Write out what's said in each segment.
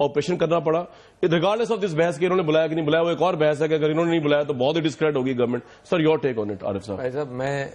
Operation کرنا پڑا regardless of this بحث کہ انہوں نے بلایا کہ نہیں بلایا. وہ ایک اور بحث ہے کہ اگر انہوں نے نہیں بلایا تو بہت ہی ڈسکریڈٹ ہوگی government. Sir your take on it Arif صاحب. بھائی صاحب میں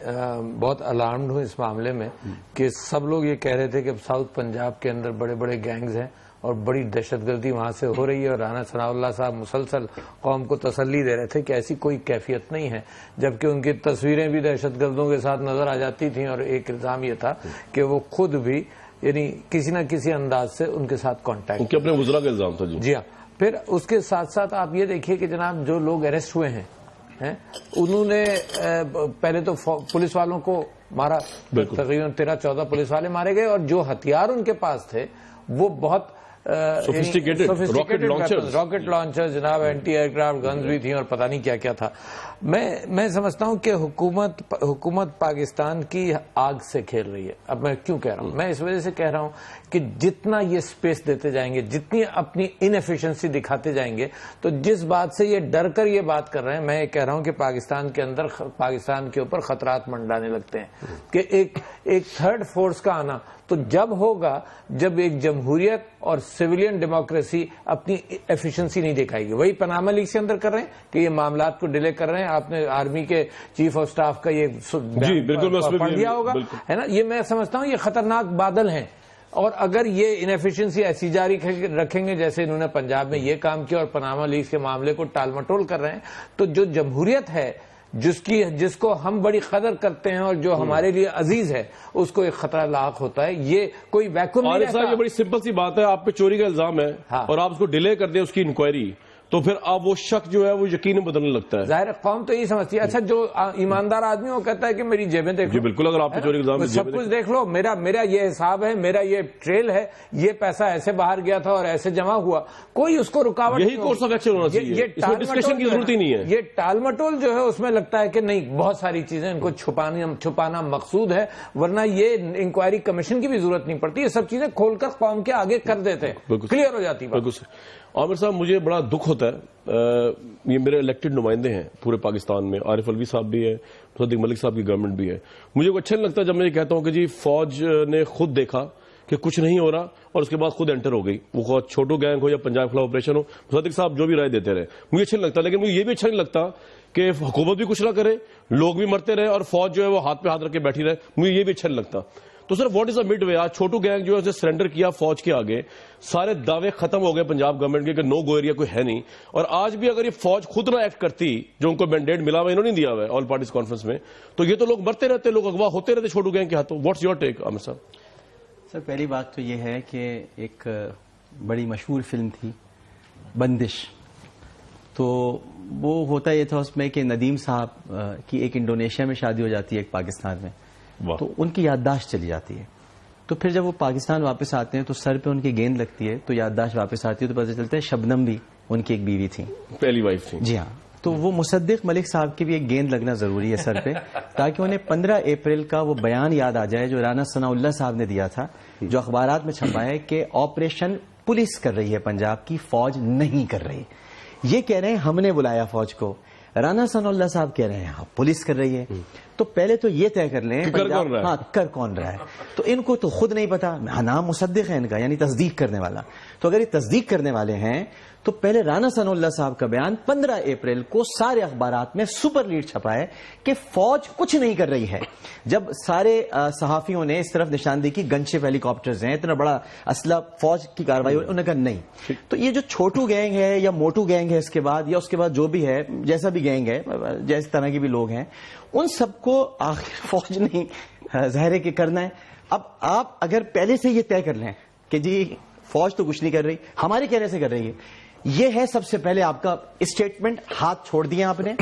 بہت الارمڈ ہوں اس معاملے میں کہ سب لوگ یہ کہہ رہے تھے کہ ساؤتھ پنجاب کے اندر بڑے بڑے گینگز ہیں اور بڑی دہشت گردی وہاں سے ہو رہی ہے, اور رانا ثناء اللہ صاحب مسلسل قوم کو تسلی دے رہے تھے کہ ایسی کوئی کیفیت نہیں ہے, جبکہ ان کی تصویریں بھی دہشت گردوں کے ساتھ نظر آ جاتی تھیں, اور ایک الزام یہ تھا کہ وہ خود بھی یعنی کسی نہ کسی انداز سے ان کے ساتھ کانٹیکٹ, ان کے اپنے وزراء کا الزام تھا. جی ہاں. پھر اس کے ساتھ ساتھ آپ یہ دیکھیے کہ جناب جو لوگ اریسٹ ہوئے ہیں انہوں نے پہلے تو پولیس والوں کو مارا, تقریباً 13-14 پولیس والے مارے گئے, اور جو ہتھیار ان کے پاس تھے وہ بہت راکٹ لانچر جناب, اینٹی ایئر کرافٹ گنز بھی تھیں اور پتہ نہیں کیا کیا تھا. میں سمجھتا ہوں کہ حکومت پاکستان کی آگ سے کھیل رہی ہے. اب میں کیوں کہہ رہا ہوں؟ میں اس وجہ سے کہہ رہا ہوں کہ جتنا یہ سپیس دیتے جائیں گے, جتنی اپنی انیفیشنسی دکھاتے جائیں گے, تو جس بات سے یہ ڈر کر یہ بات کر رہے ہیں, میں یہ کہہ رہا ہوں کہ پاکستان کے اندر پاکستان کے اوپر خطرات منڈانے لگتے ہیں کہ ایک تھرڈ فورس کا آنا تو جب ہوگا جب ایک جمہوریت اور سویلین ڈیموکریسی اپنی ایفیشنسی نہیں دکھائے گی. وہی پاناما لیکس کے اندر کر رہے ہیں کہ یہ معاملات کو ڈیلے کر رہے ہیں. آپ نے آرمی کے چیف آف سٹاف کا یہ پڑھ لیا ہوگا, ہے نا. یہ میں سمجھتا ہوں یہ خطرناک بادل ہیں, اور اگر یہ انیفیشنسی ایسی جاری رکھیں گے جیسے انہوں نے پنجاب میں یہ کام کیا اور پاناما لیکس کے معاملے کو ٹال مٹول کر رہے ہیں, تو جو جمہوریت ہے جس کو ہم بڑی قدر کرتے ہیں اور جو ہمارے لیے عزیز ہے, اس کو ایک خطرہ لاحق ہوتا ہے. یہ کوئی ویکیوم نہیں رہتا. یہ بڑی سمپل سی بات ہے, آپ پہ چوری کا الزام ہے اور آپ اس کو ڈیلے کر دیں اس کی انکوائری, تو پھر اب وہ شک جو ہے وہ یقین بدلنے لگتا ہے. ظاہر قوم تو یہی سمجھتی ہے. اچھا جو ایماندار آدمی وہ کہتا ہے کہ میری جیبیں دیکھ لو. جی بالکل, اگر آپ پہ چوری کا الزام ہے سب کچھ دیکھ لو, میرا یہ حساب ہے, میرا یہ ٹریل ہے, یہ پیسہ ایسے باہر گیا تھا اور ایسے جمع ہوا, کوئی اس کو رکاوٹ یہی کورس آف ایکشن ہونا چاہیے. اس میں ڈسکشن کی ضرورت ہی نہیں ہے. یہ ٹال مٹول جو ہے اس میں لگتا ہے کہ نہیں, بہت ساری چیزیں ان کو چھپانا مقصود ہے, ورنہ یہ انکوائری کمیشن کی بھی ضرورت نہیں پڑتی. یہ سب چیزیں کھول کر قوم کے آگے کر دیتے ہیں, کلیئر ہو جاتی ہے. عامر صاحب مجھے بڑا دکھ ہوتا ہے, یہ میرے الیکٹڈ نمائندے ہیں پورے پاکستان میں, عارف الوی صاحب بھی ہے, صدیق ملک صاحب کی گورنمنٹ بھی ہے. مجھے کو اچھا نہیں لگتا جب میں یہ کہتا ہوں کہ جی فوج نے خود دیکھا کہ کچھ نہیں ہو رہا اور اس کے بعد خود انٹر ہو گئی, وہ چھوٹو گینگ ہو یا پنجاب خلاف آپریشن ہو, صدیق صاحب جو بھی رائے دیتے رہے, مجھے اچھا نہیں لگتا. لیکن مجھے یہ بھی اچھا نہیں لگتا کہ حکومت بھی کچھ نہ کرے, لوگ بھی مرتے رہے اور فوج جو ہے وہ ہاتھ پہ ہاتھ رکھ کے بیٹھی رہے. مجھے یہ بھی اچھا نہیں لگتا. تو sir what is a mid وے؟ آج چھوٹو گینگ جو ہے سرنڈر کیا فوج کے آگے, سارے دعوے ختم ہو گئے پنجاب گورنمنٹ کے کہ نو گو ایریا کوئی ہے نہیں, اور آج بھی اگر یہ فوج خود نہ ایکٹ کرتی, جو ان کو مینڈیٹ ملا ہوا انہوں نے دیا ہوا ہے آل پارٹیز کانفرنس میں, تو یہ تو لوگ مرتے رہتے, لوگ اغوا ہوتے رہتے چھوٹو گینگ کے ہاتھوں. واٹس یور ٹیک عامر صاحب؟ سر پہلی بات تو یہ ہے کہ ایک بڑی مشہور فلم تھی بندش, تو وہ ہوتا یہ تھا اس میں کہ ندیم صاحب کی ایک انڈونیشیا میں شادی ہو جاتی ہے, ایک پاکستان میں, تو ان کی یادداشت چلی جاتی ہے. تو پھر جب وہ پاکستان واپس آتے ہیں تو سر پہ ان کی گیند لگتی ہے, تو یادداشت واپس آتی ہے, تو پتہ چلتا ہے شبنم بھی ان کی ایک بیوی تھی, پہلی وائف تھی. جی ہاں. تو وہ مصدق ملک صاحب کی بھی ایک گیند لگنا ضروری ہے سر پہ, تاکہ انہیں 15 اپریل کا وہ بیان یاد آ جائے جو رانا ثناء اللہ صاحب نے دیا تھا, جو اخبارات میں چھپا ہے کہ آپریشن پولیس کر رہی ہے پنجاب کی, فوج نہیں کر رہی. یہ کہہ رہے ہیں ہم نے بلایا فوج کو, رانا ثناء اللہ صاحب کہہ رہے ہیں ہاں پولیس کر رہی ہے. تو پہلے تو یہ طے کر لیں ہاں کر کون رہا ہے. تو ان کو تو خود نہیں پتا, نام مصدق ہے ان کا, یعنی تصدیق کرنے والا. تو اگر یہ تصدیق کرنے والے ہیں تو پہلے رانا ثناء اللہ صاحب کا بیان 15 اپریل کو سارے اخبارات میں سپر لیڈ چھپا ہے کہ فوج کچھ نہیں کر رہی ہے. جب سارے صحافیوں نے اس طرف نشاندہی کی گن شپ ہیلی کاپٹرز ہیں, اتنا بڑا اسلحہ فوج کی کارروائی, انہوں نے کہا نہیں. تو یہ جو چھوٹو گینگ ہے یا موٹو گینگ ہے اس کے بعد, یا اس کے بعد جو بھی ہے, جیسا بھی گینگ ہے, جس طرح کے بھی لوگ ہیں, ان سب کو آخر فوج نہیں ظاہر ہے کہ کرنا ہے. اب آپ اگر پہلے سے یہ طے کر لیں کہ جی فوج تو کچھ نہیں کر رہی, ہمارے کہنے سے کر رہی ہے, یہ ہے سب سے پہلے آپ کا اسٹیٹمنٹ, ہاتھ چھوڑ دیا آپ نے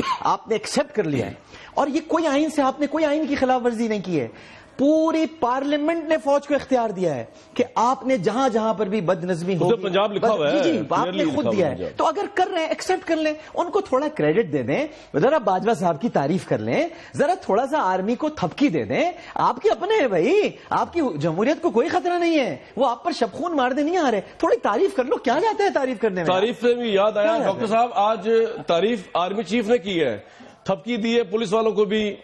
ایکسپٹ کر لیا ہے. اور یہ کوئی آئین سے, آپ نے کوئی آئین کی خلاف ورزی نہیں کی ہے. پوری پارلیمنٹ نے فوج کو اختیار دیا ہے کہ آپ نے جہاں جہاں پر بھی بد نظمی ہو, پنجاب لکھا ہوا ہے, جی آپ نے خود دیا ہے. تو اگر کر رہے ہیں ایکسپٹ کر لیں, ان کو تھوڑا کریڈٹ دے دیں, ذرا باجوہ صاحب کی تعریف کر لیں, ذرا تھوڑا سا آرمی کو تھپکی دے دیں. آپ کے اپنے ہیں بھائی, آپ کی جمہوریت کو کوئی خطرہ نہیں ہے, وہ آپ پر شبخون مار دے نہیں آ رہے, تھوڑی تعریف کر لو. کیا جاتا ہے تعریف کرنے میں؟ تعریف سے بھی یاد آیا ڈاکٹر صاحب, آج تعریف آرمی چیف نے کی ہے, تھپکی دی ہے پولیس والوں کو بھی,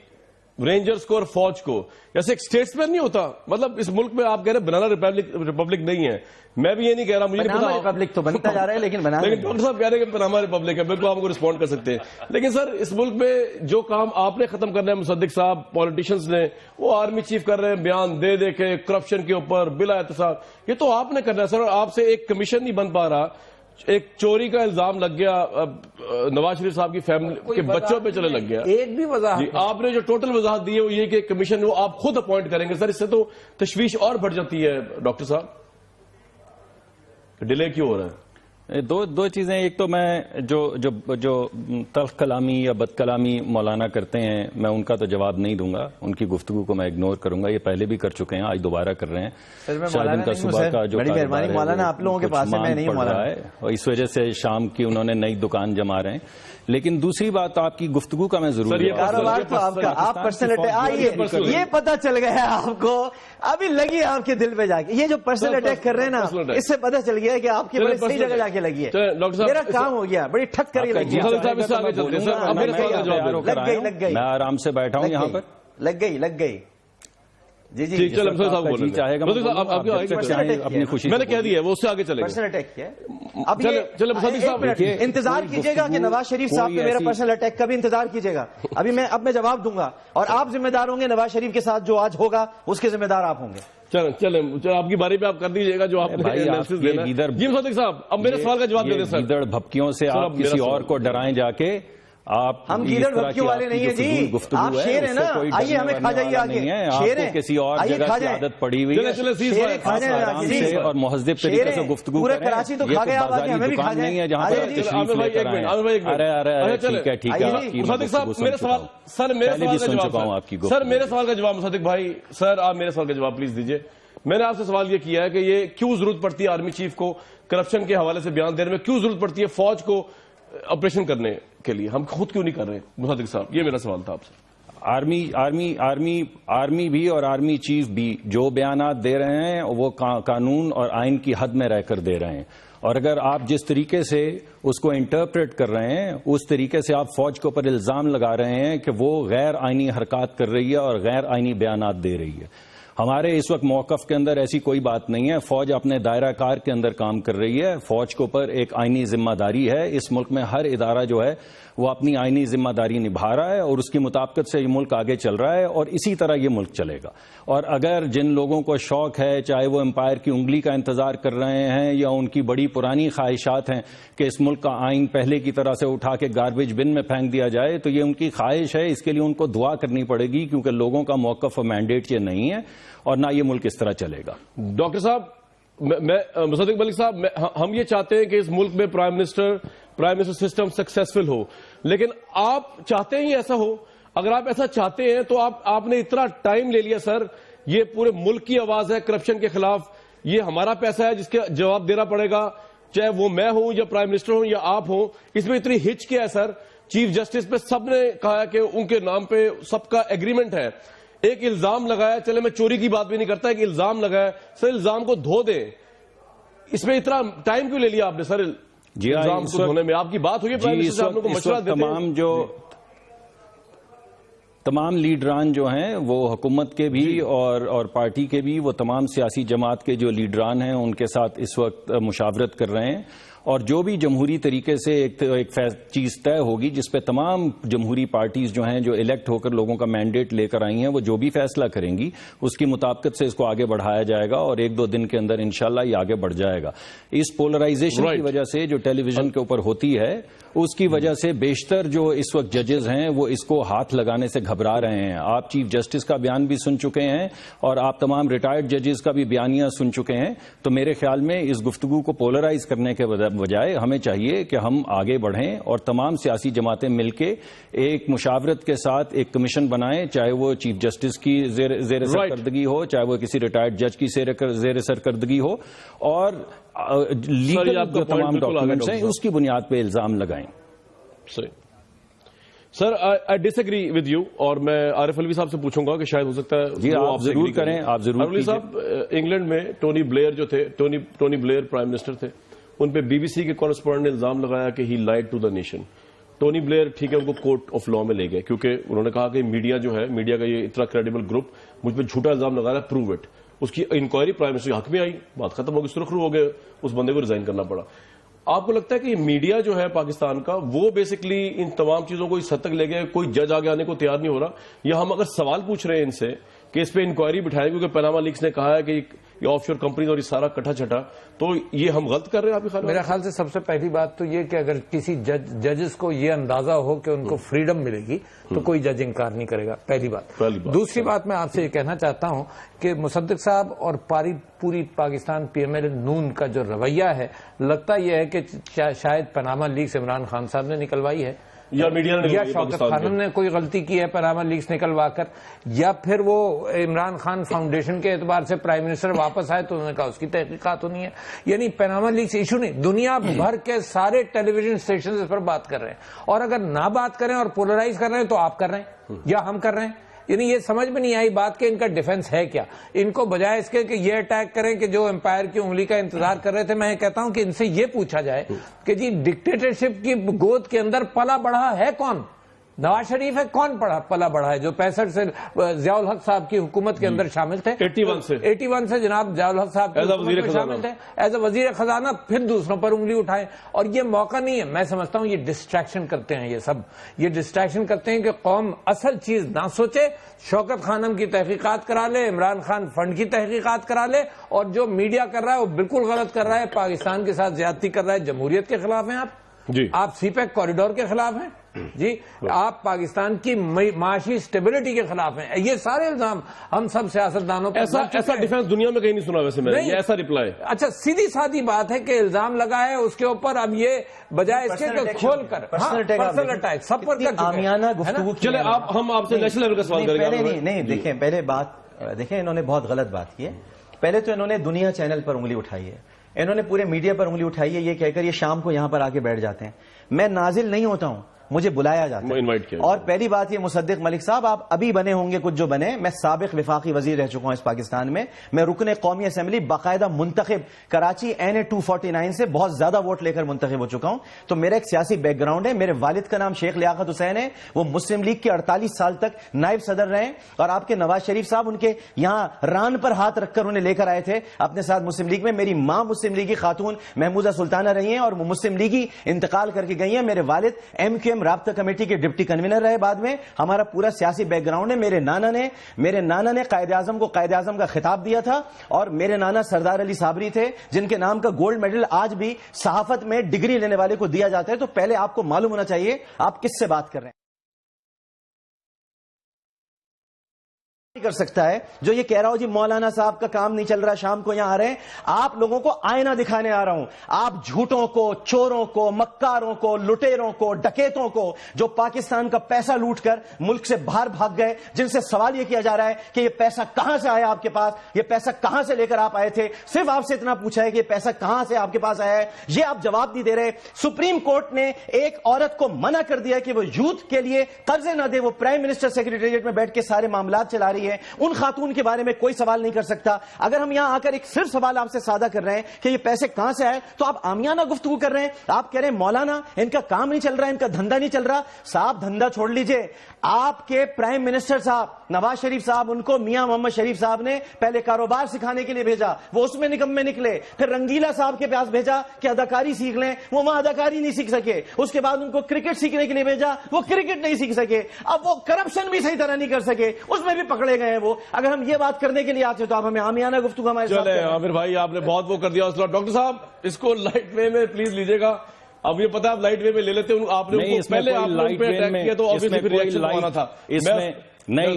رینجرز کو اور فوج کو. جیسے ایک اسٹیٹس مین نہیں ہوتا, مطلب اس ملک میں آپ کہہ رہے ہیں بنانا ریپبلک نہیں ہے, میں بھی یہ نہیں کہہ رہا, مجھے نہیں پناما پتا ریپبلک تو بنتا جا رہا ہے لیکن بنا لیکن ڈاکٹر صاحب کہہ رہے ہیں کہ پناما ریپبلک ہے, بالکل آپ کو رسپونڈ کر سکتے ہیں. لیکن سر اس ملک میں جو کام آپ نے ختم کرنا ہے مصدق صاحب, پالیٹیشینز نے, وہ آرمی چیف کر رہے ہیں بیان دے دے کے کرپشن کے اوپر بلا احتساب, یہ تو آپ نے کرنا ہے سر. اور آپ سے ایک کمیشن نہیں بن پا رہا. ایک چوری کا الزام لگ گیا نواز شریف صاحب کی فیملی کے بچوں پہ چلے لگ گیا. ایک بھی وضاحت آپ نے جو ٹوٹل وضاحت دی ہے وہ یہ کہ کمیشن وہ آپ خود اپوائنٹ کریں گے. سر اس سے تو تشویش اور بڑھ جاتی ہے ڈاکٹر صاحب, ڈیلے کیوں ہو رہا ہے؟ دو چیزیں. ایک تو میں جو تلخ کلامی یا بد کلامی مولانا کرتے ہیں, میں ان کا تو جواب نہیں دوں گا, ان کی گفتگو کو میں اگنور کروں گا. یہ پہلے بھی کر چکے ہیں, آج دوبارہ کر رہے ہیں. شاید ان کا صبح کا جو بڑی مہربانی مولانا, آپ لوگوں کے پاس سے میں نہیں پڑ رہا ہے, اور اس وجہ سے شام کی انہوں نے نئی دکان جما رہے ہیں. لیکن دوسری بات آپ کی گفتگو کا میں ضرور کاروبار تو آپ کا, آپ پرسنل اٹیک, آئیے یہ پتا چل گیا آپ کو, ابھی لگی آپ کے دل پہ جا کے, یہ جو پرسنل اٹیک کر رہے ہیں نا, اس سے پتا چل گیا کہ آپ کی بڑی صحیح جگہ جا کے لگی ہے. میرا کام ہو گیا, بڑی ٹھک کر لگ گئی, میں آرام سے بیٹھا ہوں یہاں پر, لگ گئی. جی جی چاہے گا اپنی خوشی میں نے کہہ دیا وہ اس سے آگے چلے پرسنل اٹیک کیا. اب انتظار کیجیے گا کہ نواز شریف صاحب پہ میرا پرسنل اٹیک کا بھی انتظار کیجیے گا. ابھی اب میں جواب دوں گا, اور آپ ذمہ دار ہوں گے نواز شریف کے ساتھ جو آج ہوگا اس کے ذمہ دار آپ ہوں گے. چلیں آپ کی باری پہ آپ کر دیجیے گا جو آپ نے. جی مصدق صاحب اب میرے سوال کا جواب دے دیں سر. گیدڑ بھپکیوں سے آپ کسی اور کو ڈرائیں جا کے, ہم گیدڑ بھپکیوں والے نہیں ہیں جی, آپ شیر ہیں نا, آئیے ہمیں کھا جائیے آگے. شیر ہیں, کسی اور جگہ کی عادت پڑی ہوئی ہے اور مہذب طریقے سے گفتگو پورے کراچی تو کھا گئے, آپ آگے ہمیں بھی کھا نہیں ہے جہاں پر تشریف لے کر آئے. ٹھیک ہے مصدق صاحب میرے سوال, سر میرے سوال کا جواب مصدق بھائی, سر آپ میرے سوال کا جواب پلیز دیجیے. میں نے آپ سے سوال یہ کیا ہے کہ یہ کیوں ضرورت پڑتی ہے آرمی چیف کو کرپشن کے حوالے سے بیان دینے میں, کیوں ضرورت پڑتی ہے فوج کو آپریشن کرنے کے لیے, ہم خود کیوں نہیں کر رہے مصدق صاحب؟ یہ میرا سوال تھا آپ سے. آرمی بھی اور آرمی چیف بھی جو بیانات دے رہے ہیں وہ قانون اور آئین کی حد میں رہ کر دے رہے ہیں, اور اگر آپ جس طریقے سے اس کو انٹرپریٹ کر رہے ہیں اس طریقے سے آپ فوج کے اوپر الزام لگا رہے ہیں کہ وہ غیر آئینی حرکات کر رہی ہے اور غیر آئینی بیانات دے رہی ہے. ہمارے اس وقت موقف کے اندر ایسی کوئی بات نہیں ہے. فوج اپنے دائرہ کار کے اندر کام کر رہی ہے. فوج کے اوپر ایک آئینی ذمہ داری ہے. اس ملک میں ہر ادارہ جو ہے وہ اپنی آئینی ذمہ داری نبھا رہا ہے, اور اس کی مطابقت سے یہ ملک آگے چل رہا ہے, اور اسی طرح یہ ملک چلے گا. اور اگر جن لوگوں کو شوق ہے, چاہے وہ امپائر کی انگلی کا انتظار کر رہے ہیں یا ان کی بڑی پرانی خواہشات ہیں کہ اس ملک کا آئین پہلے کی طرح سے اٹھا کے گاربیج بن میں پھینک دیا جائے, تو یہ ان کی خواہش ہے. اس کے لیے ان کو دعا کرنی پڑے گی, کیونکہ لوگوں کا موقف اور مینڈیٹ یہ نہیں ہے, اور نہ یہ ملک اس طرح چلے گا. ڈاکٹر صاحب, مصدق ملک صاحب, ہم یہ چاہتے ہیں کہ اس ملک میں پرائم منسٹر سسٹم سکسیسفل ہو, لیکن آپ چاہتے ہیں ایسا ہو. اگر آپ ایسا چاہتے ہیں تو آپ نے اتنا ٹائم لے لیا سر, یہ پورے ملک کی آواز ہے کرپشن کے خلاف, یہ ہمارا پیسہ ہے جس کا جواب دینا پڑے گا, چاہے وہ میں ہوں یا پرائم منسٹر ہوں یا آپ ہوں. اس میں اتنی ہچ کیا ہے سر؟ چیف جسٹس پہ سب نے کہا کہ ان کے نام پہ سب کا ایگریمنٹ ہے. ایک الزام لگایا, چلے میں چوری کی بات بھی نہیں کرتا, ایک الزام لگایا, سر الزام کو دھو دیں. اس میں اتنا ٹائم کیوں لے لیا آپ نے سر الزام کو دھونے میں؟ آپ کی بات ہوئی پرائم منسٹر سے, آپ لوگوں کو مشورہ دیتے ہیں. تمام لیڈران جو ہیں وہ حکومت کے بھی اور پارٹی کے بھی, وہ تمام سیاسی جماعت کے جو لیڈران ہیں ان کے ساتھ اس وقت مشاورت کر رہے ہیں, اور جو بھی جمہوری طریقے سے ایک چیز طے ہوگی جس پہ تمام جمہوری پارٹیز جو ہیں جو الیکٹ ہو کر لوگوں کا مینڈیٹ لے کر آئی ہیں, وہ جو بھی فیصلہ کریں گی اس کی مطابقت سے اس کو آگے بڑھایا جائے گا, اور 1-2 دن کے اندر انشاءاللہ یہ آگے بڑھ جائے گا. اس پولرائزیشن کی وجہ سے جو ٹیلی ویژن کے اوپر ہوتی ہے, اس کی وجہ سے بیشتر جو اس وقت ججز ہیں وہ اس کو ہاتھ لگانے سے گھبرا رہے ہیں. آپ چیف جسٹس کا بیان بھی سن چکے ہیں, اور آپ تمام ریٹائرڈ ججز کا بھی بیانیہ سن چکے ہیں. تو میرے خیال میں اس گفتگو کو پولرائز کرنے کے بجائے ہمیں چاہیے کہ ہم آگے بڑھیں, اور تمام سیاسی جماعتیں مل کے ایک مشاورت کے ساتھ ایک کمیشن بنائیں, چاہے وہ چیف جسٹس کی زیر سرکردگی ہو, چاہے وہ کسی ریٹائرڈ جج کی زیر سرکردگی ہو, اور لیگل جو تمام ڈاکومنٹس ہیں اس کی بنیاد پہ الزام لگائیں. سر آئی ڈس ایگری ود یو, اور میں عارف الوی صاحب سے پوچھوں گا کہ شاید ہو سکتا ہے جی آپ ضرور کریں. آپ ضرور الوی صاحب, انگلینڈ میں ٹونی بلیئر جو تھے, ٹونی بلیئر پرائم منسٹر تھے, ان پہ BBC کے کورسپونڈنٹ نے الزام لگایا کہ he lied to the nation. Tony Blair ٹھیک ہے ان کو کورٹ آف لا میں لے گئے کیونکہ انہوں نے کہا کہ میڈیا جو ہے, میڈیا کا یہ اتنا کریڈیبل گروپ مجھ پہ جھوٹا الزام لگا رہا ہے, پروو اٹ. اس کی انکوائری پرائم منسٹر کے حق میں آئی, بات ختم ہو گئی, سرخرو ہو گئے, اس بندے کو ریزائن کرنا پڑا. آپ کو لگتا ہے کہ میڈیا جو ہے پاکستان کا وہ بیسکلی ان تمام چیزوں کو اس حد تک لے گئے, کوئی جج آگے آنے کو تیار نہیں ہو رہا, یا ہم اگر سوال پوچھ رہے ہیں ان سے کہ اس پہ انکوائری بٹھائیں کیونکہ پاناما لیکس نے کہا ہے کہ یہ آف شور کمپنیز اور یہ سارا کٹھا چھٹا, تو یہ ہم غلط کر رہے ہیں آپ کے خیال میں؟ میرا خیال سے سب سے پہلی بات تو یہ کہ اگر کسی ججز کو یہ اندازہ ہو کہ ان کو فریڈم ملے گی تو کوئی جج انکار نہیں کرے گا, پہلی بات. دوسری بات میں آپ سے یہ کہنا چاہتا ہوں کہ مصدق صاحب اور پوری پاکستان پی ایم ایل نون کا جو رویہ ہے, لگتا یہ ہے کہ شاید پاناما لیکس عمران خان صاحب نے نکلوائی ہے, یا میڈیا نے, یا شوکت خانم نے کوئی غلطی کی ہے پاناما لیکس نکلوا کر, یا پھر وہ عمران خان فاؤنڈیشن کے اعتبار سے پرائم منسٹر واپس آئے تو انہوں نے کہا اس کی تحقیقات ہونی ہے. یعنی پاناما لیکس ایشو نہیں, دنیا بھر کے سارے ٹیلی ویژن اسٹیشن اس پر بات کر رہے ہیں, اور اگر نہ بات کریں اور پولرائز کر رہے ہیں تو آپ کر رہے ہیں یا ہم کر رہے ہیں. یعنی یہ سمجھ میں نہیں آئی بات کہ ان کا ڈیفنس ہے کیا. ان کو بجائے اس کے کہ یہ اٹیک کریں کہ جو امپائر کی انگلی کا انتظار کر رہے تھے, میں کہتا ہوں کہ ان سے یہ پوچھا جائے کہ جی ڈکٹیٹرشپ کی گود کے اندر پلا بڑھا ہے کون؟ نواز شریف ہے, کون پلا بڑھا ہے جو 65 سے ضیاء الحق صاحب کی حکومت کے اندر شامل تھے, 81 سے جناب ضیاء الحق صاحب کی حکومت میں شامل تھے ایز اے وزیر خزانہ, پھر دوسروں پر انگلی اٹھائیں. اور یہ موقع نہیں ہے, میں سمجھتا ہوں یہ ڈسٹریکشن کرتے ہیں, یہ ڈسٹریکشن کرتے ہیں کہ قوم اصل چیز نہ سوچے. شوکت خانم کی تحقیقات کرا لے, عمران خان فنڈ کی تحقیقات کرا لے, اور جو میڈیا کر رہا ہے وہ بالکل غلط کر رہا ہے, پاکستان کے ساتھ زیادتی کر رہا ہے. جمہوریت کے خلاف ہیں آپ سی پیک کوریڈور کے خلاف ہیں جی, آپ پاکستان کی معاشی سٹیبلٹی کے خلاف ہیں. یہ سارے الزام ہم سب سیاستدانوں پر ایسا ڈیفنس دنیا میں کہیں نہیں سنا ویسے, میں نے ایسا رپلائی. اچھا سیدھی سادی بات ہے کہ الزام لگا ہے اس کے اوپر, اب یہ بجائے اس کے کھول کر پرسنل اٹیک سب پر کر عامیانہ گفتگو. چلے ہم آپ سے نیشنل لیول کا سوال کریں گے. نہیں دیکھیں, پہلے بات دیکھیں, انہوں نے بہت غلط بات کی ہے. پہلے تو انہوں نے دنیا چینل پر انگلی اٹھائی ہے, انہوں نے پورے میڈیا پر انگلی اٹھائی ہے یہ کہہ کر یہ شام کو یہاں پر آ کے بیٹھ جاتے ہیں. میں نازل نہیں ہوتا ہوں, مجھے بلایا جاتا ہے. اور پہلی بات یہ مصدق ملک صاحب آپ ابھی بنے ہوں گے کچھ جو بنے, میں سابق وفاقی وزیر رہ چکا ہوں اس پاکستان میں رکن قومی اسمبلی باقاعدہ منتخب کراچی NA 249 سے بہت زیادہ ووٹ لے کر منتخب ہو چکا ہوں. تو میرا ایک سیاسی بیک گراؤنڈ ہے. میرے والد کا نام شیخ لیاقت حسین ہے, وہ مسلم لیگ کے 48 سال تک نائب صدر رہے, اور آپ کے نواز شریف صاحب ان کے یہاں ران پر ہاتھ رکھ کر انہیں لے کر آئے تھے اپنے ساتھ مسلم لیگ میں. میری ماں مسلم لیگی خاتون محمودہ سلطانہ رہی ہیں اور وہ مسلم لیگی انتقال کر کے گئی ہیں. میرے والد MQM رابطہ کمیٹی کے ڈپٹی کنوینر رہے بعد میں. ہمارا پورا سیاسی بیک گراؤنڈ ہے. میرے نانا نے قائد اعظم کو قائد اعظم کا خطاب دیا تھا, اور میرے نانا سردار علی صابری تھے جن کے نام کا گولڈ میڈل آج بھی صحافت میں ڈگری لینے والے کو دیا جاتا ہے. تو پہلے آپ کو معلوم ہونا چاہیے آپ کس سے بات کر رہے ہیں. کر سکتا ہے جو یہ کہہ رہا ہو جی مولانا صاحب کا کام نہیں چل رہا, شام کو یہاں آ رہے ہیں. آپ لوگوں کو آئینہ دکھانے آ رہا ہوں. آپ جھوٹوں کو, چوروں کو, مکاروں کو, لٹیروں کو, ڈکیتوں کو, جو پاکستان کا پیسہ لوٹ کر ملک سے باہر بھاگ گئے, جن سے سوال یہ کیا جا رہا ہے کہ یہ پیسہ کہاں سے آیا آپ کے پاس, یہ پیسہ کہاں سے لے کر آپ آئے تھے. صرف آپ سے اتنا پوچھا ہے کہ یہ پیسہ کہاں سے آپ کے پاس آیا ہے, یہ آپ جواب نہیں دے رہے. سپریم کورٹ نے ایک عورت کو منع کر دیا کہ وہ یوتھ کے لیے قرضے نہ دے, وہ پرائم منسٹر سیکریٹریٹ میں بیٹھ کے سارے معاملات چلا رہی ہے. ان خاتون کے بارے میں کوئی سوال نہیں کر سکتا. اگر ہم یہاں آ کر ایک صرف سوال آپ سے سادہ کر رہے ہیں کہ یہ پیسے کہاں سے آئے, تو آپ عامیانہ گفتگو کر رہے ہیں. آپ کہہ رہے ہیں مولانا ان کا کام نہیں چل رہا, ان کا دھندا نہیں چل رہا. صاحب دھندا چھوڑ لیجئے. آپ کے پرائم منسٹر صاحب نواز شریف صاحب, ان کو میاں محمد شریف صاحب نے پہلے کاروبار سکھانے کے لیے بھیجا, وہ اس میں نکمے نکلے. پھر رنگیلا صاحب کے پاس بھیجا کہ اداکاری سیکھ لیں, وہ وہاں اداکاری نہیں سیکھ سکے. اس کے بعد ان کو کرکٹ سیکھنے کے لیے بھیجا, وہ کرکٹ نہیں سیکھ سکے. اب وہ کرپشن بھی صحیح طرح نہیں کر سکے, اس میں بھی پکڑے گئے ہیں وہ. اگر ہم یہ بات کرنے کے لیے آتے تو آپ ہمیں عامیانہ گفتگو ہمارے ساتھ. چلے عامر بھائی آپ نے بہت وہ کر دیا. ڈاکٹر صاحب اس کو لائٹ وے میں پلیز لیجیے گا. اب یہ پتا ہے آپ لائٹ وے میں لے لیتے ہیں, آپ نے پہلے آپ نے پہ اٹیک کیا تو obviously پھر ریاکشن آنا تھا. اس میں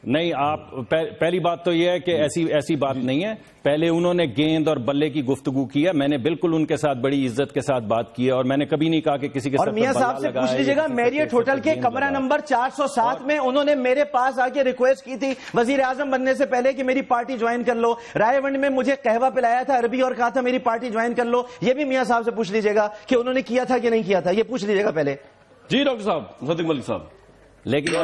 نہیں, آپ پہلی بات تو یہ ہے کہ ایسی بات نہیں ہے. پہلے انہوں نے گیند اور بلے کی گفتگو کی ہے, میں نے بالکل ان کے ساتھ بڑی عزت کے ساتھ بات کی ہے, اور میں نے کبھی نہیں کہا کہ کسی کے ساتھ. اور میاں صاحب سے پوچھ لیجیے گا, میریٹ ہوٹل کے کمرہ نمبر 407 میں انہوں نے میرے پاس آ کے ریکویسٹ کی تھی وزیر اعظم بننے سے پہلے کہ میری پارٹی جوائن کر لو. رائے ونڈ میں مجھے قہوہ پلایا تھا عربی اور کہا تھا میری پارٹی جوائن کر لو. یہ بھی میاں صاحب سے پوچھ لیجیے گا کہ انہوں نے کیا تھا کہ نہیں کیا تھا, یہ پوچھ لیجیے گا پہلے. جی ڈاکٹر صاحب, مصدق ملک صاحب. لیکن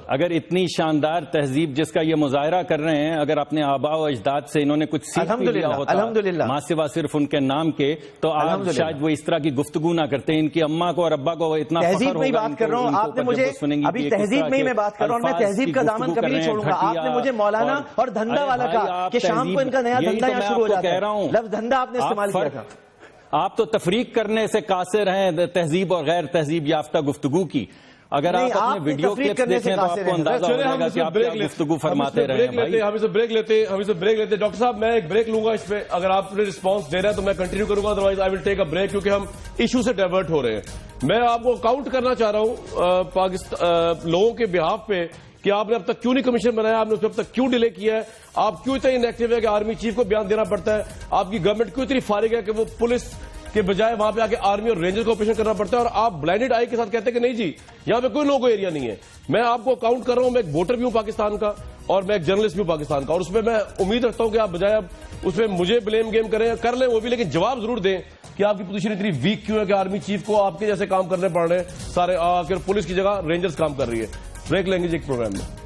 اگر اتنی شاندار تہذیب جس کا یہ مظاہرہ کر رہے ہیں، اگر اپنے آباء و اجداد سے انہوں نے کچھ سیکھ بھی لیا ہوتا ماں سوا صرف ان کے نام کے، تو آج شاید وہ اس طرح کی گفتگو نہ کرتے. ان کی اماں کو اور ابا کو اتنا تہذیب میں بات کر رہا ہوں. آپ نے مجھے ابھی تہذیب میں ہی میں بات کر رہا ہوں، میں تہذیب کا دامن کبھی نہیں چھوڑوں گا. آپ نے مجھے مولانا اور دھندا والا کہا کہ شام کو ان کا نیا دھندا یہاں شروع ہو جاتا ہے. لفظ دھندا آپ نے استعمال کیا تھا. آپ تو تفریق کرنے سے قاصر ہیں تہذیب اور غیر تہذیب یافتہ گفتگو کی. اگر آپ اپنے ویڈیو کلپس دیکھیں تو آپ کو اندازہ ہو جائے گا کہ آپ کیا گفتگو فرماتے رہے ہیں بھائی. ہم اسے بریک لیتے. ڈاکٹر صاحب میں ایک بریک لوں گا اس پہ. اگر آپ نے رسپانس دے رہے ہیں تو میں کنٹینیو کروں گا، otherwise I will take a break, کیونکہ ہم ایشو سے ڈائیورٹ ہو رہے ہیں. میں آپ کو کاؤنٹ کرنا چاہ رہا ہوں پاکستان لوگوں کے بہاف پہ کہ آپ نے اب تک کیوں نہیں کمیشن بنایا، آپ نے اب تک کیوں ڈیلے کیا ہے، آپ کیوں اتنا انیکٹیو ہے کہ آرمی چیف کو بیان دینا پڑتا ہے، آپ کی گورنمنٹ کیوں اتنی فارغ ہے کہ وہ پولیس کے بجائے وہاں پہ آ کے آرمی اور رینجر کو آپریشن کرنا پڑتا ہے، اور آپ بلائنڈڈ آئی کے ساتھ کہتے ہیں کہ نہیں جی یہاں پہ کوئی لوگو ایریا نہیں ہے. میں آپ کو کاؤنٹ کر رہا ہوں، میں ایک ووٹر بھی ہوں پاکستان کا اور میں ایک جرنلسٹ بھی ہوں پاکستان کا، اور اس پہ میں امید رکھتا ہوں کہ آپ بجائے اب اس پہ مجھے بلیم گیم کر لیں وہ بھی، لیکن جواب ضرور دیں کہ آپ کی پوزیشن اتنی ویک کیوں ہے کہ آرمی چیف کو آپ کے جیسے کام کرنے پڑ رہے ہیں سارے آ کے پولیس کی جگہ رینجرز کام کر رہی ہے. بریک لیں گے جی ایک پروگرام میں.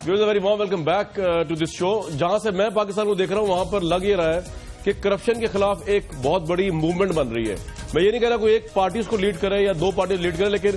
Very warm welcome back to this show. جہاں سے میں پاکستان کو دیکھ رہا ہوں وہاں پر لگ یہ رہا ہے کہ کرپشن کے خلاف ایک بہت بڑی موومنٹ بن رہی ہے. میں یہ نہیں کہہ رہا کوئی ایک پارٹی اس کو لیڈ کرے یا دو پارٹی لیڈ کرے، لیکن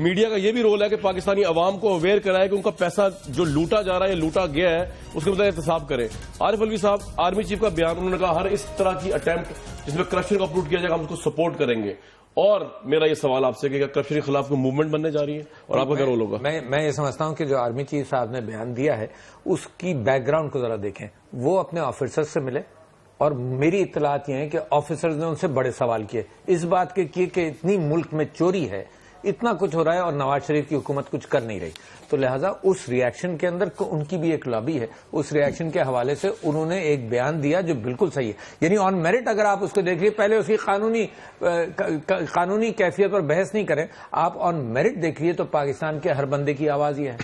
میڈیا کا یہ بھی رول ہے کہ پاکستانی عوام کو اویئر کرائے کہ ان کا پیسہ جو لوٹا جا رہا ہے یا لوٹا گیا ہے اس کے مطابق احتساب کرے. عارف الوی صاحب، آرمی چیف کا بیان، انہوں نے کہا ہر اس طرح کی اٹیمپٹ جس میں کرپشن کو اپروو کیا جائے گا ہم اس کو سپورٹ کریں گے. اور میرا یہ سوال آپ سے کہ کرپشن کے خلاف کوئی موومنٹ بننے جا رہی ہے اور آپ کا کیا رول ہوگا؟ میں یہ سمجھتا ہوں کہ جو آرمی چیف صاحب نے بیان دیا ہے اس کی بیک گراؤنڈ کو ذرا دیکھیں. وہ اپنے آفیسر سے ملے اور میری اطلاعات یہ ہیں کہ آفیسرز نے ان سے بڑے سوال کیے اس بات کے کیے کہ اتنی ملک میں چوری ہے، اتنا کچھ ہو رہا ہے اور نواز شریف کی حکومت کچھ کر نہیں رہی. تو لہٰذا اس ریاکشن کے اندر ان کی بھی ایک لابی ہے. اس ریاکشن کے حوالے سے انہوں نے ایک بیان دیا جو بالکل صحیح ہے. یعنی آن میرٹ اگر آپ اس کو دیکھ لیے، پہلے اس کی قانونی کیفیت پر بحث نہیں کریں، آپ آن میرٹ دیکھیے تو پاکستان کے ہر بندے کی آواز یہ ہے.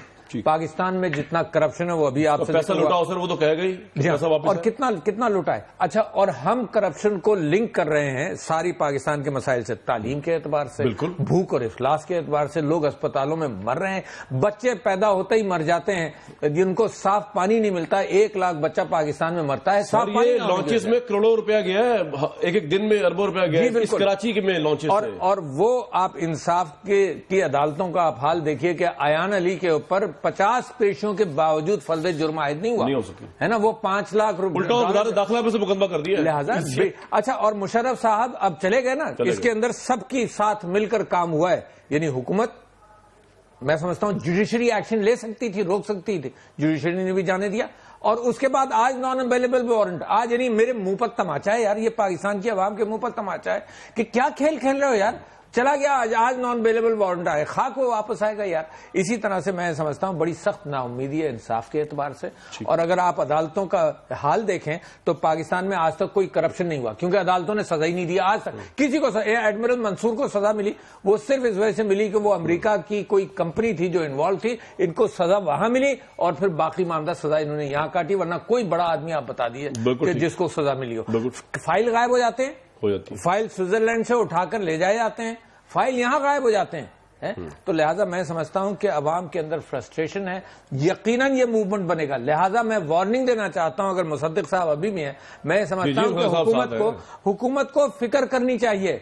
پاکستان میں جتنا کرپشن ہے وہ ابھی آپ سے پیسہ لوٹا ہو سر، وہ تو کہہ گئی اور کتنا لوٹا ہے. اچھا، اور ہم کرپشن کو لنک کر رہے ہیں ساری پاکستان کے مسائل سے، تعلیم کے اعتبار سے، بھوک اور افلاس کے اعتبار سے. لوگ اسپتالوں میں مر رہے ہیں، بچے پیدا ہوتے ہی مر جاتے ہیں جن کو صاف پانی نہیں ملتا. 1 لاکھ بچہ پاکستان میں مرتا ہے صاف پانی. لانچز میں کروڑوں روپیہ گیا ہے، ایک دن میں اربوں روپیہ گیا ہے کراچی میں لانچز. اور وہ آپ انصاف کی عدالتوں کا آپ حال دیکھیے کہ ایان علی کے اوپر 50 پیشوں کے باوجود فرض جرم عائد نہیں ہوا ہے نا. وہ 5 لاکھ روپے داخلہ میں سے مقدمہ کر دیا لہٰذا. اچھا، اور مشرف صاحب اب چلے گئے نا، اس کے اندر سب کی ساتھ مل کر کام ہوا ہے. یعنی حکومت میں سمجھتا ہوں جوڈیشری ایکشن لے سکتی تھی، روک سکتی تھی، جوڈیشری نے بھی جانے دیا. اور اس کے بعد آج نان اویلیبل وارنٹ، آج یعنی میرے منہ پر تماچا ہے یار، یہ پاکستان کی عوام کے منہ پر تماچا ہے کہ کیا کھیل کھیل رہے ہو یار. چلا گیا آج نان اویلیبل وارنٹ آئے، خاک وہ واپس آئے گا یار. اسی طرح سے میں سمجھتا ہوں بڑی سخت نا امیدی ہے انصاف کے اعتبار سے. اور اگر آپ عدالتوں کا حال دیکھیں تو پاکستان میں آج تک کوئی کرپشن نہیں ہوا، کیونکہ عدالتوں نے سزا ہی نہیں دی آج تک کسی کو. ایڈمرل منصور کو سزا ملی، وہ صرف اس وجہ سے ملی کہ وہ امریکہ کی کوئی کمپنی تھی جو انوالو تھی، ان کو سزا وہاں ملی اور پھر باقی معاملہ سزا انہوں نے یہاں کاٹی. ورنہ کوئی بڑا آدمی آپ بتا دیے کہ جس کو سزا ملی ہو. فائل غائب ہو جاتے ہیں، فائل سوئٹزرلینڈ سے اٹھا کر لے جائے جاتے ہیں، فائل یہاں غائب ہو جاتے ہیں. تو لہٰذا میں سمجھتا ہوں کہ عوام کے اندر فرسٹریشن ہے، یقیناً یہ موومنٹ بنے گا. لہٰذا میں وارننگ دینا چاہتا ہوں، اگر مصدق صاحب ابھی بھی ہیں، میں سمجھتا ہوں کہ حکومت کو فکر کرنی چاہیے،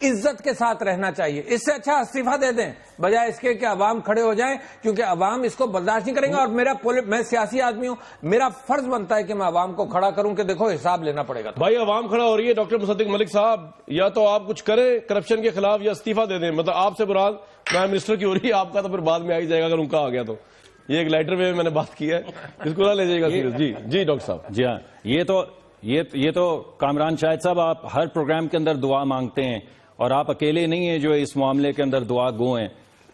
عزت کے ساتھ رہنا چاہیے. اس سے اچھا استعفیٰ دے دیں بجائے اس کے کہ عوام کھڑے ہو جائیں، کیونکہ عوام اس کو برداشت نہیں کریں گے. اور میں سیاسی آدمی ہوں، میرا فرض بنتا ہے کہ میں عوام کو کھڑا کروں کہ دیکھو حساب لینا پڑے گا. بھائی عوام کھڑا ہو رہی ہے. ڈاکٹر مصدق ملک صاحب، یا تو آپ کچھ کریں کرپشن کے خلاف یا استعفیٰ دے دیں. مطلب آپ سے مراد پرائم منسٹر کی ہو رہی ہے، آپ کا تو پھر بعد میں آ ہی جائے گا اگر ان کا آ گیا تو. یہ ایک لائٹر وے میں نے بات کی ہے، اس کو نہ لے جائے گا. جی ڈاکٹر صاحب. جی ہاں، یہ تو کامران شاہد صاحب، آپ ہر پروگرام کے اندر دعا مانگتے ہیں اور آپ اکیلے نہیں ہیں جو اس معاملے کے اندر دعا گو ہیں.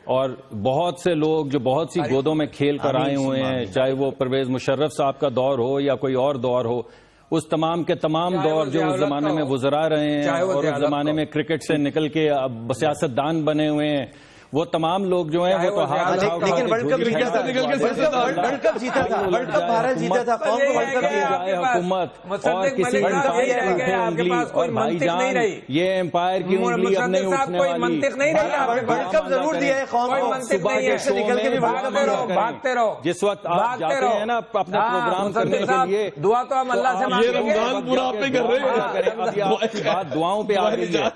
اور بہت سے لوگ جو بہت سی گودوں میں کھیل کر آئے ہوئے ہیں، چاہے وہ پرویز مشرف صاحب کا دور ہو یا کوئی اور دور ہو، اس تمام کے تمام دور جو اس زمانے میں گزرا رہے ہیں اور اس زمانے میں کرکٹ سے نکل کے اب سیاست دان بنے ہوئے ہیں، وہ تمام لوگ جو ہیں وہ تو ہاتھ لیکن ورلڈ کپ جیتا تھا، ورلڈ کپ جیتا تھا، ورلڈ کپ بھارت جیتا تھا، قوم کو ورلڈ کپ دیا جائے حکومت اور کسی امپائر کی انگلی، اور بھائی جان یہ امپائر کی انگلی اب نہیں اٹھنے والی، ورلڈ کپ ضرور دیا ہے قوم کو، صبح کے شو میں بھاگتے رہو، جس وقت آپ جاتے ہیں نا اپنا پروگرام کرنے کے لیے، دعا تو ہم اللہ سے یہ رمضان پورا آپ پہ کر رہے ہیں، ابھی آپ کی بات دعاؤں پہ آ رہی ہے،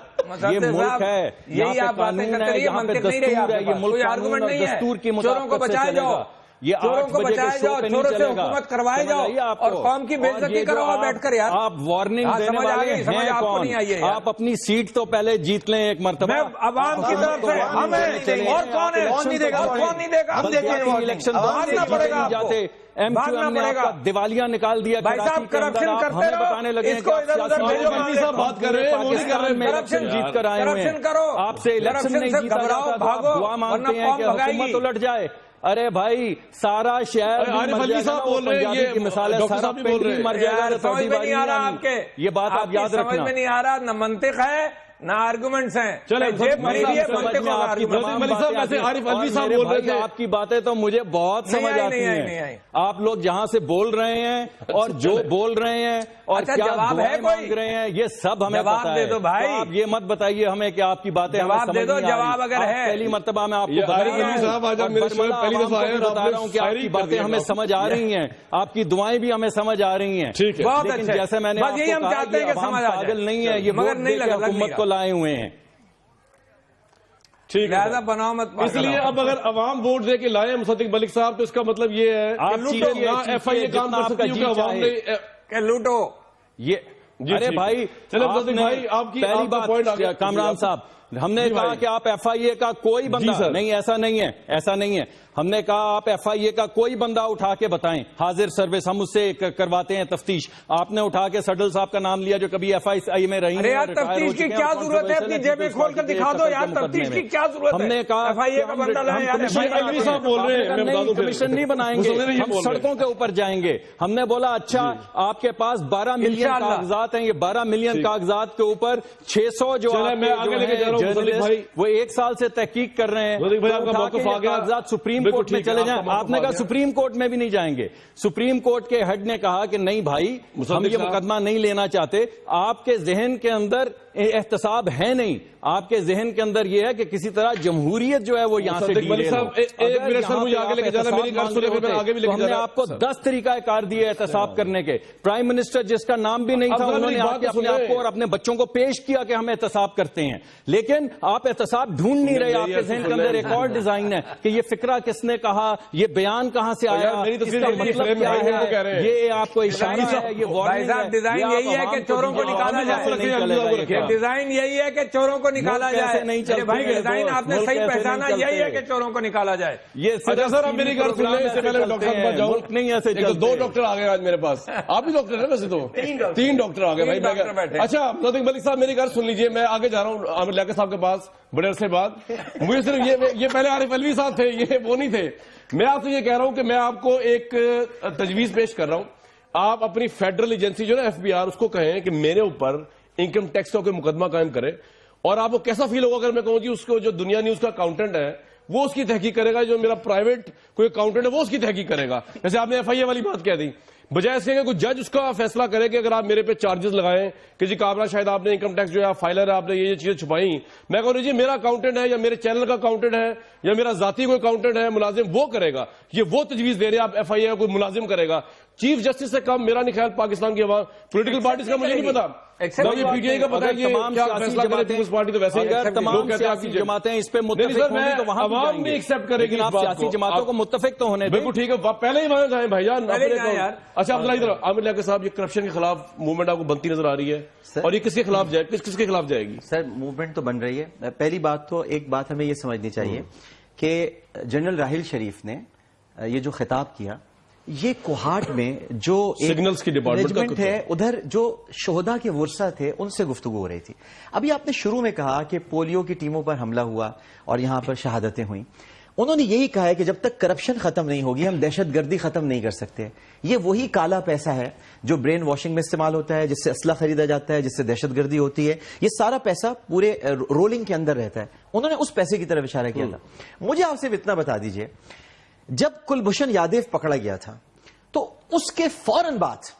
یہ ملک ہے، یہی آپ باتیں کرتے رہیے، منطق نہیں رہی آپ کے پاس، کوئی آرگومنٹ نہیں ہے، دستور کی چوروں کو بچائے جاؤ، یہ چوروں کو بچائے جاؤ، چوروں سے حکومت کروائے جاؤ اور قوم کی بے عزتی کرو بیٹھ کر یار، آپ وارننگ دینے والے ہیں کون؟ آپ اپنی سیٹ تو پہلے جیت لیں ایک مرتبہ، عوام کی طرف سے ہمیں، اور کون ہے، کون نہیں دے گا، کون نہیں دے گا، ہم دیکھیں گے الیکشن بھاگنا پڑے گا آپ کو، بھاگنا پڑے گا، دیوالیاں نکال دیا بھائی صاحب، کرپشن کرتے رہو، اس کو ادھر ادھر بھیجو، صاحب بات کر رہے ہیں، وہ نہیں کر رہے، کرپشن جیت کر آئے ہوئے ہیں، کرو، آپ سے الیکشن نہیں جیتا جاتا تو آپ دعا مانگتے ہیں کہ حکومت الٹ جائے، ارے بھائی سارا شہر عارف علوی صاحب بول رہے ہیں، یہ مثال ہے، ڈاکٹر سارا صاحب بھی بول رہے ہیں، مر جائے گا، سمجھ میں نہیں آ رہا آپ کے، یہ بات آپ یاد رکھنا، سمجھ میں نہیں آ رہا، نہ منطق ہے نہ آرگومنٹس ہیں، چلے جیب بھری ہوئی ہے منطق اور آپ کی آرگومنٹ، عارف علوی صاحب بول رہے تھے، آپ کی باتیں تو مجھے بہت سمجھ آتی ہیں، آپ لوگ جہاں سے بول رہے ہیں اور جو بول رہے ہیں اور کیا دعائیں مانگ رہے ہیں یہ سب ہمیں پتا ہے، دے دو بھائی، آپ یہ مت بتائیے ہمیں کہ آپ کی باتیں جواب دے دو، جواب اگر ہے، پہلی مرتبہ میں آپ کو عارف علوی صاحب آج میرے شو میں پہلی دفعہ آئے، بتا رہا ہوں کہ آپ کی باتیں ہمیں سمجھ آ رہی ہیں، آپ کی دعائیں بھی ہمیں سمجھ آ رہی ہیں، ٹھیک ہے، بہت لیکن اچھا، جیسے میں نے بس یہی ہم چاہتے ہیں کہ سمجھ آ جائے، پاگل نہیں ہے، یہ مگر نہیں لگا حکومت کو لائے ہوئے ہیں، لہذا بناؤ مت، اس لیے اب اگر عوام ووٹ دے کے لائے مصدق ملک صاحب تو اس کا مطلب یہ ہے کہ ایف آئی اے کام کر سکتی ہے کہ عوام نے کہ لوٹو یہ ارے بھائی چلے مصدق بھائی آپ کی پہلی بات کامران صاحب ہم نے کہا کہ آپ ایف آئی اے کا کوئی بندہ نہیں، ایسا نہیں ہے، ایسا نہیں ہے، ہم نے کہا آپ ایف آئی اے کا کوئی بندہ اٹھا کے بتائیں، حاضر سروس ہم اس سے کرواتے ہیں تفتیش، آپ نے اٹھا کے سڈل صاحب کا نام لیا جو کبھی ایف آئی اے میں رہی ہیں، تفتیش کی کیا ضرورت ہے، اپنی جیبیں کھول کر دکھا دو یار، تفتیش کی کیا ضرورت ہے، ہم نے کہا ایف آئی اے کا بندہ لائیں یار، کمیشن نہیں بنائیں گے، ہم سڑکوں کے اوپر جائیں گے، ہم نے بولا اچھا آپ کے پاس 12 ملین کاغذات ہیں، یہ 12 ملین کاغذات کے اوپر 600 جو وہ ایک سال سے تحقیق کر رہے ہیں، کاغذات سپریم کورٹ میں چلے جائیں، آپ نے کہا سپریم کورٹ میں بھی نہیں جائیں گے، سپریم کورٹ کے ہیڈ نے کہا کہ نہیں بھائی ہم یہ مقدمہ نہیں لینا چاہتے، آپ کے ذہن کے اندر احتساب ہے نہیں، آپ کے ذہن کے اندر یہ ہے کہ کسی طرح جمہوریت جو ہے وہ یہاں سے ڈیلیٹ ہو، ہم نے آپ کو 10 طریقہ کار دیے احتساب کرنے کے، پرائم منسٹر جس کا نام بھی نہیں تھا انہوں نے اپنے آپ کو اور اپنے بچوں کو پیش کیا کہ ہم احتساب کرتے ہیں، لیکن آپ احتساب ڈھونڈ نہیں رہے، آپ کے ذہن کے اندر ایک اور ڈیزائن ہے کہ یہ فکرہ کس نے کہا، یہ بیان کہاں سے آیا، اس کا مطلب کیا ہے، یہ آپ کو اشارہ ہے، یہ وارننگ ہے، ڈیزائن یہی ہے کہ چوروں کو نکالا جائے، ڈیزائن یہی ہے کہ چوروں کو نکالا جائے، نہیں بھائی ڈیزائن آپ نے صحیح پہچانا، یہی ہے کہ چوروں کو نکالا جائے، یہ سر اب میری گھر سنیں اس سے پہلے ڈاکٹر صاحب کے پاس جاؤں نہیں ایسے 2 ڈاکٹر آ گئے آج میرے پاس، آپ بھی ڈاکٹر ہیں ویسے تو 3 ڈاکٹر آ گئے بھائی، اچھا مصدق ملک صاحب میری گھر سن لیجئے، میں آگے جا رہا ہوں عامر لیاقت صاحب کے پاس بڑے عرصے بعد، مجھے صرف یہ پہلے عارف علوی صاحب تھے، یہ وہ نہیں تھے، میں آپ سے یہ کہہ رہا ہوں کہ میں آپ کو ایک تجویز پیش کر رہا ہوں، آپ اپنی فیڈرل ایجنسی جو نا ایف بی آر اس کو کہیں کہ میرے اوپر انکم ٹیکس کا کوئی مقدمہ قائم کرے، اور آپ کو کیسا فیل ہوگا اگر میں کہوں جی اس کو جو دنیا نیوز کا اکاؤنٹنٹ ہے وہ اس کی تحقیق کرے گا، جو میرا پرائیویٹ کوئی اکاؤنٹنٹ ہے وہ اس کی تحقیق کرے گا، جیسے آپ نے ایف آئی اے والی بات کہہ دی، بجائے اس کے کہ کوئی جج اس کا فیصلہ کرے کہ اگر آپ میرے پہ چارجز لگائیں کہ جی کامران شاید آپ نے انکم ٹیکس جو ہے فائلر ہے، آپ نے یہ چیزیں چھپائیں، میں کہوں جی میرا اکاؤنٹنٹ ہے یا میرے چینل کا اکاؤنٹنٹ ہے یا میرا ذاتی کوئی اکاؤنٹنٹ ہے ملازم وہ کرے گا، یہ وہ تجویز دے رہے ہیں آپ ایف آئی اے کوئی ملازم کرے گا، چیف جسٹس سے کم میرا نہیں خیال پاکستان کی عوام پولیٹیکل پارٹیز کا مجھے نہیں پتا، پی ٹی آئی کا پتا ہے کیا فیصلہ کرے پیپلز پارٹی تو ویسے اگر تمام سیاسی جماعتیں اس پہ متفق ہوں گی تو وہاں عوام بھی ایکسپٹ کرے گی، آپ سیاسی جماعتوں کو متفق تو ہونے دیں، بالکل ٹھیک ہے، پہلے ہی وہاں جائیں بھائی جان، اچھا عبداللہ ادھر عامر لیاقت صاحب، یہ کرپشن کے خلاف موومنٹ آپ کو بنتی نظر آ رہی ہے اور یہ کس کے خلاف جائے، کس کے خلاف جائے گی؟ سر موومنٹ تو بن رہی ہے، پہلی بات تو ایک بات ہمیں یہ سمجھنی چاہیے کہ جنرل راحیل شریف نے یہ جو خطاب کیا، یہ کوہاٹ میں جو سگنلز کی ڈپارٹمنٹ ہے ادھر جو شہداء کے ورثہ تھے ان سے گفتگو ہو رہی تھی، ابھی آپ نے شروع میں کہا کہ پولیو کی ٹیموں پر حملہ ہوا اور یہاں پر شہادتیں ہوئیں، انہوں نے یہی کہا ہے کہ جب تک کرپشن ختم نہیں ہوگی ہم دہشت گردی ختم نہیں کر سکتے. یہ وہی کالا پیسہ ہے جو برین واشنگ میں استعمال ہوتا ہے, جس سے اسلحہ خریدا جاتا ہے, جس سے دہشت گردی ہوتی ہے. یہ سارا پیسہ پورے رولنگ کے اندر رہتا ہے. انہوں نے اس پیسے کی طرف اشارہ کیا تھا. مجھے آپ سے اتنا بتا دیجئے, جب کلبھوشن یادیو پکڑا گیا تھا تو اس کے فوراً بعد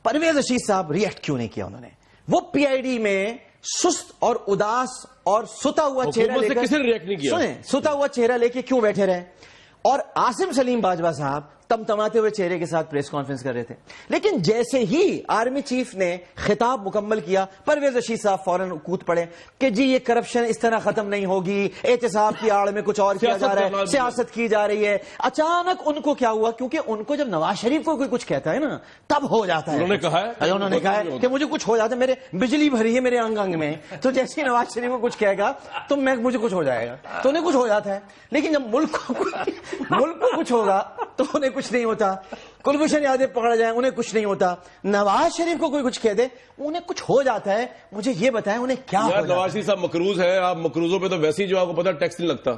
پرویز رشید صاحب ریئیکٹ کیوں نہیں کیا؟ انہوں نے وہ پی آئی ڈی میں سست اور اداس اور ستا ہوا چہرہ لے کر, کسی نے ریئیکٹ نہیں کیا. سنیں, ستا ہوا چہرہ لے کے کیوں بیٹھے رہے؟ اور عاصم سلیم باجوہ صاحب تمتماتے ہوئے چہرے کے ساتھ پریس کانفرنس کر رہے تھے. لیکن جیسے ہی آرمی چیف نے خطاب مکمل کیا, پرویز رشید صاحب فوراً کود پڑے کہ جی یہ کرپشن اس طرح ختم نہیں ہوگی, احتساب کی آڑ میں کچھ اور کیا جا رہا ہے, سیاست کی جا رہی ہے. اچانک ان کو کیا ہوا, کیونکہ ان کو جب نواز شریف کو کوئی کچھ کہتا ہے نا تب ہو جاتا ہے. انہوں نے کہا ہے کہ مجھے کچھ ہو جاتا ہے, میرے بجلی بھری ہے میرے انگ انگ میں, تو جیسے ہی نواز شریف کو کچھ کہے گا تو مجھے کچھ ہو جائے گا, تو انہیں کچھ ہو جاتا ہے. لیکن جب ملک کو کچھ ہوگا تو انہیں کچھ نہیں ہوتا. کلبھوشن یادیو پکڑا جائے انہیں کچھ نہیں ہوتا, نواز شریف کو کوئی کچھ کہہ دے انہیں کچھ ہو جاتا ہے. مجھے یہ بتائیں انہیں کیا ہو جاتا ہے؟ نواز شریف صاحب مقروض ہے, آپ مقروضوں پہ تو ویسے ہی جو آپ کو پتا ٹیکس نہیں لگتا,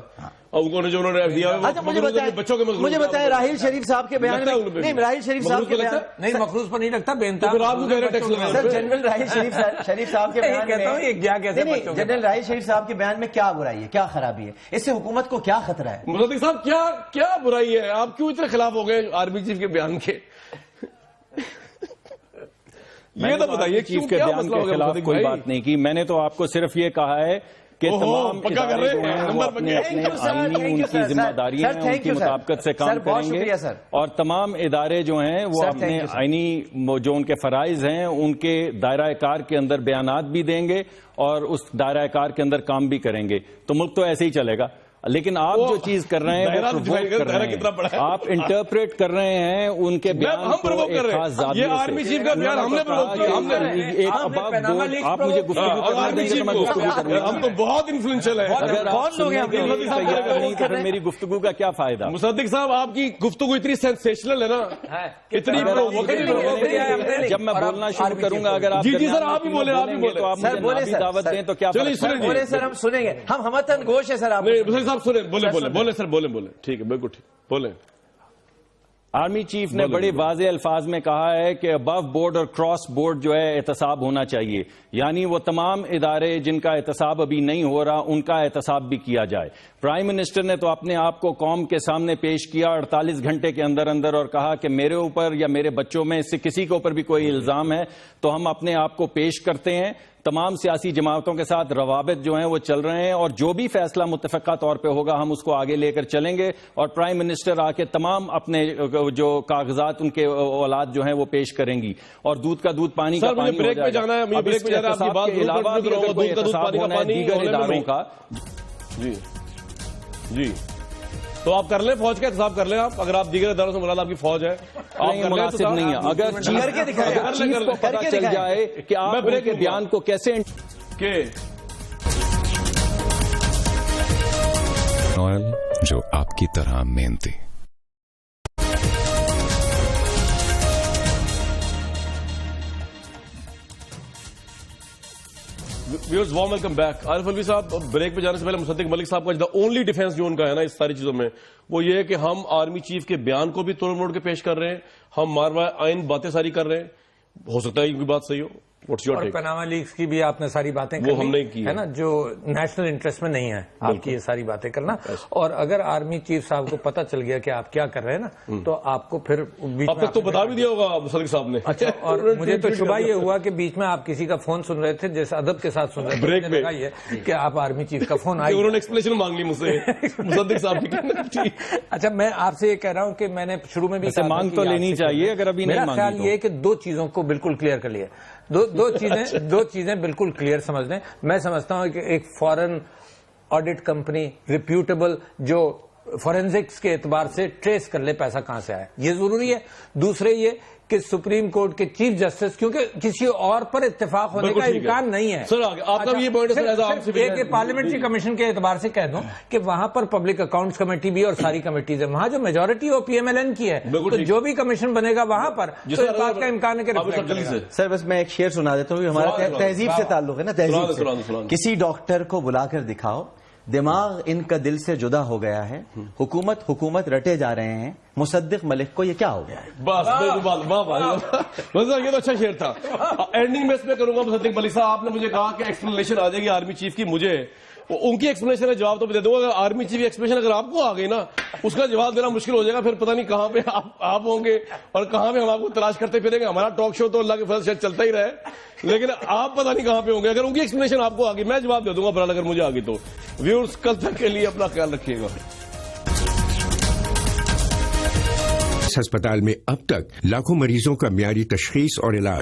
اور انہوں نے دیا. اچھا مجھے بتائیں راہیل شریف صاحب کے بیان میں, نہیں راہیل شریف صاحب کے بیان نہیں مقروض پر نہیں لگتا, سر جنرل راہیل شریف صاحب کے بیان میں, جنرل راہیل شریف صاحب کے بیان میں کیا برائی ہے, کیا خرابی ہے, اس سے حکومت کو کیا خطرہ ہے؟ مصدق صاحب کیا برائی ہے؟ آپ کیوں اتنے خلاف ہو گئے آرمی چیف کے بیان کے؟ یہ تو بتائیے, چیف کے بیان کے خلاف کوئی بات نہیں کی. میں نے تو آپ کو صرف یہ کہا ہے کہ تمام ادارے جو ہیں وہ اپنے آئینی ان کی ذمہ داری ہیں ان کی مطابقت سے کام کریں گے, اور تمام ادارے جو ہیں وہ اپنے آئینی جو ان کے فرائض ہیں ان کے دائرہ کار کے اندر بیانات بھی دیں گے اور اس دائرہ کار کے اندر کام بھی کریں گے. تو ملک تو ایسے ہی چلے گا. لیکن آپ جو چیز کر رہے ہیں وہ پرووک کر رہے ہیں, آپ انٹرپریٹ کر رہے ہیں ان کے بیان کو ایک خاص زاویے سے. آرمی چیف کا بیان ہم نے پرووک کیا. آپ مجھے گفتگو کرنے دیں گے تو میں گفتگو کروں گا. ہم تو بہت انفلوئنشل ہیں. اگر آپ سننے کے لیے تیار نہیں تو پھر میری گفتگو کا کیا فائدہ؟ مصدق صاحب آپ کی گفتگو اتنی سینسیشنل ہے نا, اتنی جب میں بولنا شروع کروں گا اگر آپ جی سر آپ ہی بولے, تو آپ مجھے دعوت دیں تو کیا بولے سر, ہم سنیں گے, ہم ہمتن گوش ہے سر. آپ صاحب سنیں, بولے سر, بولے ٹھیک ہے, بالکل ٹھیک, بولیں. آرمی چیف نے بڑے واضح الفاظ میں کہا ہے کہ ابو بورڈ اور کراس بورڈ جو ہے احتساب ہونا چاہیے, یعنی وہ تمام ادارے جن کا احتساب ابھی نہیں ہو رہا ان کا احتساب بھی کیا جائے. پرائم منسٹر نے تو اپنے آپ کو قوم کے سامنے پیش کیا 48 گھنٹے کے اندر اور کہا کہ میرے اوپر یا میرے بچوں میں سے کسی کے اوپر بھی کوئی الزام ہے تو ہم اپنے آپ کو پیش کرتے ہیں. تمام سیاسی جماعتوں کے ساتھ روابط جو ہیں وہ چل رہے ہیں, اور جو بھی فیصلہ متفقہ طور پہ ہوگا ہم اس کو آگے لے کر چلیں گے. اور پرائم منسٹر آ کے تمام اپنے جو کاغذات ان کے اولاد جو ہیں وہ پیش کریں گی, اور دودھ کا دودھ پانی کا پانی ہو جائے گا. اب اس کے احتساب کے علاوہ بھی اگر کوئی احتساب ہونا ہے دیگر اداروں کا. جی تو آپ کر لیں, فوج کا احتساب کر لیں آپ, اگر آپ دیگر اداروں سے مراد آپ کی فوج ہے. مناسب نہیں ہے. اگر چیف کو پتہ چل جائے کہ آپ ان کے بیان کو کیسے آئل جو آپ کی طرح محنتی. Viewers warm welcome back. Arif Alvi صاحب, بریک پہ جانے سے پہلے مصدق ملک صاحب کا اونلی ڈیفینس جو ان کا ہے نا اس ساری چیزوں میں وہ یہ ہے کہ ہم آرمی چیف کے بیان کو بھی توڑ موڑ کے پیش کر رہے ہیں, ہم ماروائے آئین باتیں ساری کر رہے ہیں. ہو سکتا ہے ان کی بات صحیح ہو. اور پاناما لیکس کی بھی آپ نے ساری باتیں وہ ہم نے کی ہے نا, جو نیشنل انٹرسٹ میں نہیں ہے آپ کی یہ ساری باتیں کرنا. اور اگر آرمی چیف صاحب کو پتا چل گیا کہ آپ کیا کر رہے ہیں نا تو آپ کو پھر اب تک تو بتا بھی دیا ہوگا مصدق صاحب نے. اچھا, اور مجھے تو شبہ یہ ہوا کہ بیچ میں آپ کسی کا فون سن رہے تھے جس ادب کے ساتھ سن رہے تھے, بریک میں کہ آپ آرمی چیف کا فون آئی, انہوں نے ایکسپلینیشن مانگ لی مجھ سے مصدق صاحب کی. اچھا, میں آپ سے یہ کہہ رہا ہوں کہ میں نے شروع میں بھی مانگ تو لینی چاہیے اگر ابھی نہیں مانگی. میرا خیال یہ کہ دو چیزوں کو بالکل کلیئر کر لیا, دو چیزیں بالکل کلیئر سمجھ لیں. میں سمجھتا ہوں کہ ایک فورن آڈٹ کمپنی ریپیوٹیبل جو فورینزکس کے اعتبار سے ٹریس کر لے پیسہ کہاں سے آیا, یہ ضروری ہے. دوسرے یہ کہ سپریم کورٹ کے چیف جسٹس, کیونکہ کسی اور پر اتفاق ہونے کا امکان نہیں ہے. سر آپ کا یہ پوائنٹ ہے, پارلیمنٹری کمیشن کے اعتبار سے کہہ دوں کہ وہاں پر پبلک اکاؤنٹس کمیٹی بھی اور ساری کمیٹیز ہیں, وہاں جو میجورٹی او پی ایم ایل این کی ہے, تو جو بھی کمیشن بنے گا وہاں پر تو اس بات کا امکان ہے کہ سر بس میں ایک شعر سنا دیتا ہوں, ہمارا تہذیب سے تعلق ہے نا, تہذیب سے. کسی ڈاکٹر کو بلا کر دکھاؤ دماغ ان کا دل سے جدا ہو گیا ہے، حکومت رٹے جا رہے ہیں، مصدق ملک کو یہ کیا ہو گیا ہے؟ بس یہ تو اچھا شعر تھا. اینڈنگ میں اس میں کروں گا مصدق ملک صاحب. آپ نے مجھے کہا کہ ایکسپلینیشن آ جائے گی آرمی چیف کی. مجھے ان کی ایکسپلینیشن کا جواب تو میں دے دوں گا. اگر آرمی چیف کی ایکسپلینیشن اگر آپ کو آ گئی نا اس کا جواب دینا مشکل ہو جائے گا. پھر پتہ نہیں کہاں پہ آپ ہوں گے اور کہاں پہ ہم آپ کو تلاش کرتے پھریں گے. ہمارا ٹاک شو تو اللہ کے فضل سے چلتا ہی رہے لیکن آپ پتہ نہیں کہاں پہ ہوں گے. اگر ان کی ایکسپلینیشن آپ کو آ گئی میں جواب دے دوں گا برحال اگر مجھے آ گئی تو. ویورز کل تک کے لیے اپنا خیال رکھیے گا. اس ہسپتال میں اب تک لاکھوں مریضوں کا معیاری تشخیص اور علاج